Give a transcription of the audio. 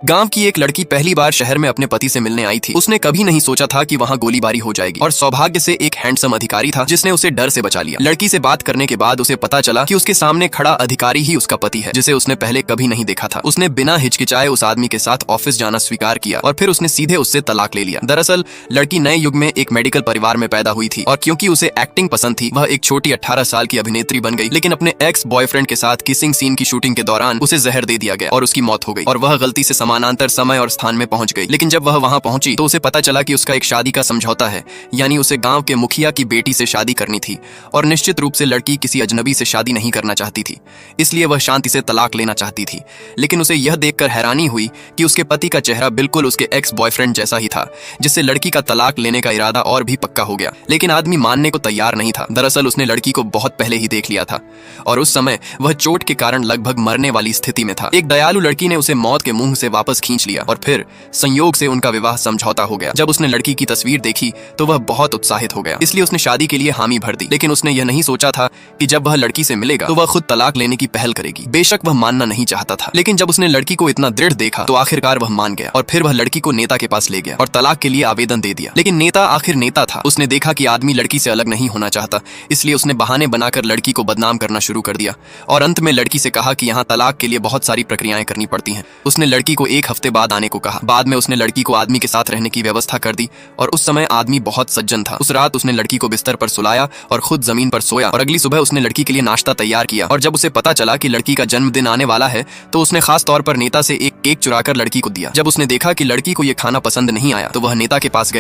गांव की एक लड़की पहली बार शहर में अपने पति से मिलने आई थी। उसने कभी नहीं सोचा था कि वहां गोलीबारी हो जाएगी और सौभाग्य से एक हैंडसम अधिकारी था जिसने उसे डर से बचा लिया। लड़की से बात करने के बाद उसे पता चला कि उसके सामने खड़ा अधिकारी ही उसका पति है, जिसे उसने पहले कभी नहीं देखा था। उसने बिना हिचकिचाए उस आदमी के साथ ऑफिस जाना स्वीकार किया और फिर उसने सीधे उससे तलाक ले लिया। दरअसल लड़की नए युग में एक मेडिकल परिवार में पैदा हुई थी और क्योंकि उसे एक्टिंग पसंद थी, वह एक छोटी 18 साल की अभिनेत्री बन गई। लेकिन अपने एक्स बॉयफ्रेंड के साथ किसिंग सीन की शूटिंग के दौरान उसे जहर दे दिया गया और उसकी मौत हो गई और वह गलती से समानांतर समय और स्थान में पहुंच गई। लेकिन जब वह वहां पहुंची तो उसे पता चला कि उसका एक शादी का समझौता है, यानी उसे गांव के मुखिया की बेटी से शादी करनी थी और निश्चित रूप से लड़की किसी अजनबी से शादी नहीं करना चाहती थी, इसलिए वह शांति से तलाक लेना चाहती थी। लेकिन उसे यह देखकर हैरानी हुई कि उसके पति का चेहरा बिल्कुल उसके एक्स बॉयफ्रेंड जैसा ही था, जिससे लड़की का तलाक लेने का इरादा और भी पक्का हो गया। लेकिन आदमी मानने को तैयार नहीं था। दरअसल उसने लड़की को बहुत पहले ही देख लिया था और उस समय वह चोट के कारण लगभग मरने वाली स्थिति में था। एक दयालु लड़की ने उसे मौत के मुंह से वापस खींच लिया और फिर संयोग से उनका विवाह समझौता हो गया। जब उसने लड़की की तस्वीर देखी तो वह बहुत उत्साहित हो गया, इसलिए उसने शादी के लिए हामी भर दी। लेकिन उसने यह नहीं सोचा था कि जब वह लड़की से मिलेगा तो वह खुद तलाक लेने की पहल करेगी। बेशक वह मानना नहीं चाहता था, लेकिन जब उसने लड़की को इतना दृढ़ देखा तो आखिरकार वह मान गया और फिर वह लड़की को नेता के पास ले गया और तलाक के लिए आवेदन दे दिया। लेकिन नेता आखिर नेता था। उसने देखा कि आदमी लड़की से अलग नहीं होना चाहता, इसलिए उसने बहाने बनाकर लड़की को बदनाम करना शुरू कर दिया और अंत में लड़की से कहा कि यहाँ तलाक के लिए बहुत सारी प्रक्रियाएं करनी पड़ती हैं। उसने लड़की को 1 हफ्ते बाद आने को कहा। बाद में उसने लड़की को आदमी के साथ रहने की व्यवस्था कर दी और उस समय आदमी बहुत सज्जन था। उस रात उसने लड़की को बिस्तर पर सुलाया और खुद जमीन पर सोया और अगली सुबह उसने लड़की के लिए नाश्ता तैयार किया। और जब उसे पता चला कि लड़की का जन्मदिन आने वाला है तो उसने खास तौर पर नेता से एक केक चुराकर लड़की को दिया। जब उसने देखा कि लड़की को यह खाना पसंद नहीं आया तो वह नेता के पास गया।